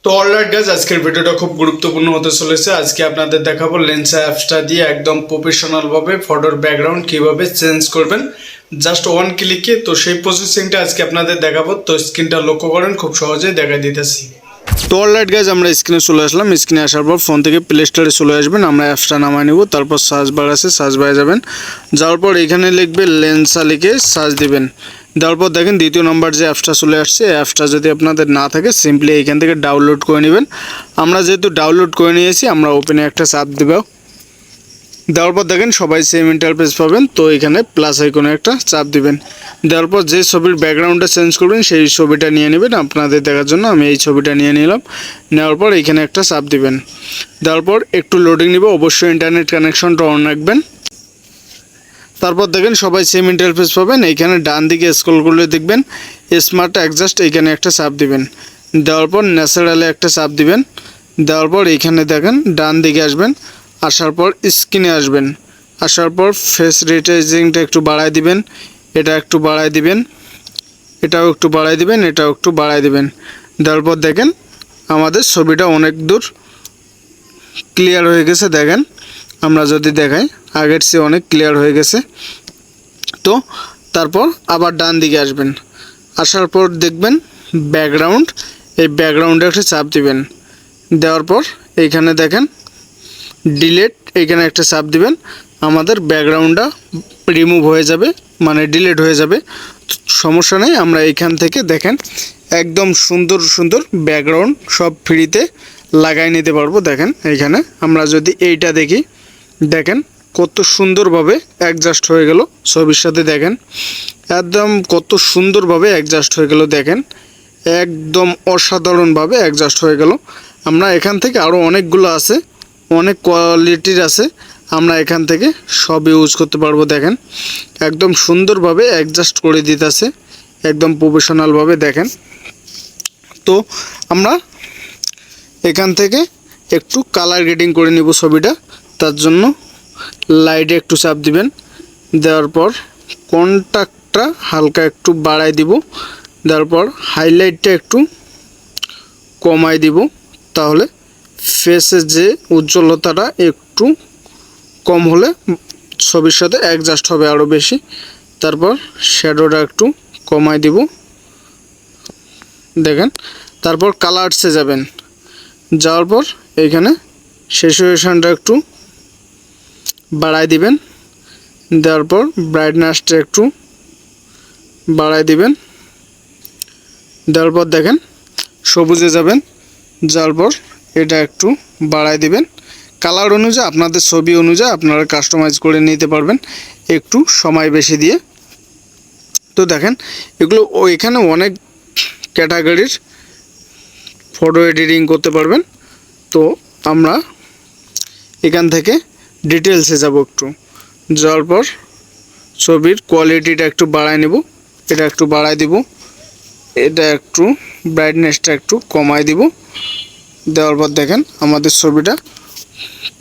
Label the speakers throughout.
Speaker 1: তো alright guys, আজকের ভিডিওটা খুব গুরুত্বপূর্ণ হতে চলেছে। আজকে আপনাদের দেখাবো লেন্সা অ্যাপসটা দিয়ে একদম প্রফেশনাল ভাবে ফটোর ব্যাকগ্রাউন্ড কিভাবে চেঞ্জ করবেন জাস্ট ওয়ান ক্লিকে। তো সেই প্রসেসিংটা আজকে আপনাদের দেখাবো। তো স্ক্রিনটা লক্ষ্য করেন, খুব সহজেই দেখা দিতেছি। তো অলরাইট গাইস, আমরা স্ক্রিনে চলে আসলাম। স্ক্রিনে আসার পর ফোন থেকে প্লে স্টোরে চলে আসবেন। আমরা অ্যাপসটা নামায় নিব। তারপর সার্চ বার আছে, সার্চ বারে যাবেন। যাওয়ার পর এখানে লিখবে লেন্সা, লিখে সার্চ দিবেন। দেওয়ার পর দেখেন দ্বিতীয় নম্বর যে অ্যাপসটা চলে আসছে। অ্যাপসটা যদি আপনাদের না থাকে সিম্পলি এইখান থেকে ডাউনলোড করে নেবেন। আমরা যেহেতু ডাউনলোড করে নিয়েছি, আমরা ওপেনে একটা চাপ দেব। দেওয়ার পর দেখেন সবাই সেম ইন্টারফেস পাবেন। তো এখানে প্লাস আইকনে একটা চাপ দিবেন। দেওয়ার পর যে ছবির ব্যাকগ্রাউন্ডটা চেঞ্জ করবেন সেই ছবিটা নিয়ে নেবেন। আপনাদের দেখার জন্য আমি এই ছবিটা নিয়ে নিলাম। নেওয়ার পর এখানে একটা চাপ দিবেন। দেওয়ার পর একটু লোডিং নেবে, অবশ্যই ইন্টারনেট কানেকশনটা অন রাখবেন। তারপর দেখেন সবাই সেম ইন্টারফেস পাবেন। এইখানে ডান দিকে স্ক্রল করলে দেখবেন স্মার্ট অ্যাডজাস্ট, এইখানে একটা চাপ দিবেন। দেওয়ার পর ন্যাচারালে একটা চাপ দিবেন। দেওয়ার পর এইখানে দেখেন ডান দিকে আসবেন। আসার পর স্ক্রিনে আসবেন। আসার পর ফেস রিটাইজিংটা একটু বাড়ায় দিবেন। এটা একটু বাড়ায় দিবেন, এটাও একটু বাড়ায় দিবেন, এটাও একটু বাড়ায় দিবেন। দেওয়ার পর দেখেন আমাদের ছবিটা অনেক দূর ক্লিয়ার হয়ে গেছে। দেখেন আমরা যদি দেখাই আগের চেয়ে অনেক ক্লিয়ার হয়ে গেছে। তো তারপর আবার ডান দিকে আসবেন। আসার পর দেখবেন ব্যাকগ্রাউন্ড, এই ব্যাকগ্রাউন্ডে একটা চাপ দিবেন। দেওয়ার পর এইখানে দেখেন ডিলেট, এইখানে একটা চাপ দিবেন। আমাদের ব্যাকগ্রাউন্ডটা রিমুভ হয়ে যাবে, মানে ডিলেট হয়ে যাবে। সমস্যা নেই, আমরা এইখান থেকে দেখেন একদম সুন্দর সুন্দর ব্যাকগ্রাউন্ড সব ফ্রিতে লাগাই নিতে পারবো। দেখেন এইখানে আমরা যদি এইটা দেখি, দেখেন কত সুন্দরভাবে অ্যাডজাস্ট হয়ে গেল ছবির সাথে। দেখেন একদম কত সুন্দরভাবে অ্যাডজাস্ট হয়ে গেল। দেখেন একদম অসাধারণভাবে অ্যাডজাস্ট হয়ে গেল। আমরা এখান থেকে আরও অনেকগুলো আছে, অনেক কোয়ালিটির আছে, আমরা এখান থেকে সব ইউজ করতে পারবো। দেখেন একদম সুন্দরভাবে অ্যাডজাস্ট করে দিতেছে, একদম প্রফেশনালভাবে। দেখেন তো আমরা এখান থেকে একটু কালার গ্রেডিং করে নিব ছবিটা। তার জন্য লাইটে একটু চাপ দিবেন। দেওয়ার পর কন্ট্রাস্টটা হালকা একটু বাড়াই দিব। দেওয়ার পর হাইলাইটটা একটু কমাই দিব, তাহলে ফেসের যে উজ্জ্বলতাটা একটু কম হলে ছবির সাথে অ্যাডজাস্ট হবে আরও বেশি। তারপর শ্যাডোটা একটু কমাই দিব। দেখেন তারপর কালারসে যাবেন। যাওয়ার পর এইখানে স্যাচুরেশনটা একটু বাড়াই দিবেন। দেওয়ার পর ব্রাইটনেসটা একটু বাড়াই দিবেন। দেওয়ার পর দেখেন সবুজে যাবেন। যাওয়ার পর এটা একটু বাড়াই দিবেন। কালার অনুযায়ী আপনাদের ছবি অনুযায়ী আপনারা কাস্টমাইজ করে নিতে পারবেন একটু সময় বেশি দিয়ে। তো দেখেন এগুলো এখানে অনেক ক্যাটাগরির ফটো এডিটিং করতে পারবেন। তো আমরা এখান থেকে ডিটেলসে যাব। একটু যাওয়ার পর ছবির কোয়ালিটিটা একটু বাড়ায় নেব, এটা একটু বাড়ায় দিব, এটা একটু ব্রাইটনেসটা একটু কমাই দিব। দেওয়ার পর দেখেন আমাদের ছবিটা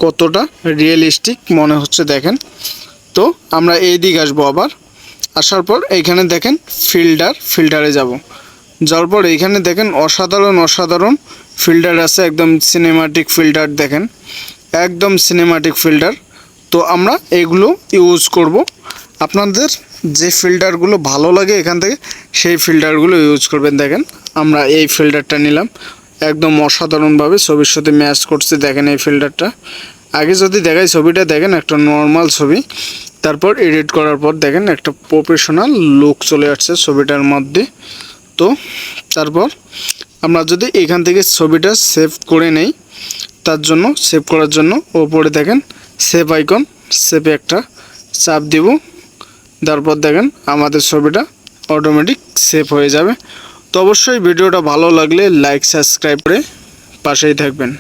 Speaker 1: কতটা রিয়েলিস্টিক মনে হচ্ছে। দেখেন তো আমরা এই দিকে আসবো। আবার আসার পর এইখানে দেখেন ফিল্টারে যাব। যাওয়ার পর এইখানে দেখেন অসাধারণ ফিল্টার আছে, একদম সিনেমাটিক ফিল্টার। দেখেন একদম সিনেমাটিক ফিল্টার। তো আমরা এগুলো ইউজ করব। আপনাদের যে ফিল্টারগুলো ভালো লাগে এখান থেকে সেই ফিল্টারগুলো ইউজ করবেন। দেখেন আমরা এই ফিল্টারটা নিলাম, একদম অসাধারণভাবে ছবির সাথে ম্যাচ করছে। দেখেন এই ফিল্টারটা আগে যদি দেখাই ছবিটা, দেখেন একটা নর্মাল ছবি, তারপর এডিট করার পর দেখেন একটা প্রফেশনাল লুক চলে আসছে ছবিটার মধ্যে। তো তারপর আমরা যদি এখান থেকে ছবিটা সেভ করে নেই, তার জন্য সেভ করার জন্য ওপরে দেখেন সেভ আইকন, সেভে একটা চাপ দিব। তারপর দেখেন আমাদের ছবিটা অটোমেটিক সেভ হয়ে যাবে। তো অবশ্যই ভিডিওটা ভালো লাগলে লাইক সাবস্ক্রাইব করে পাশেই থাকবেন।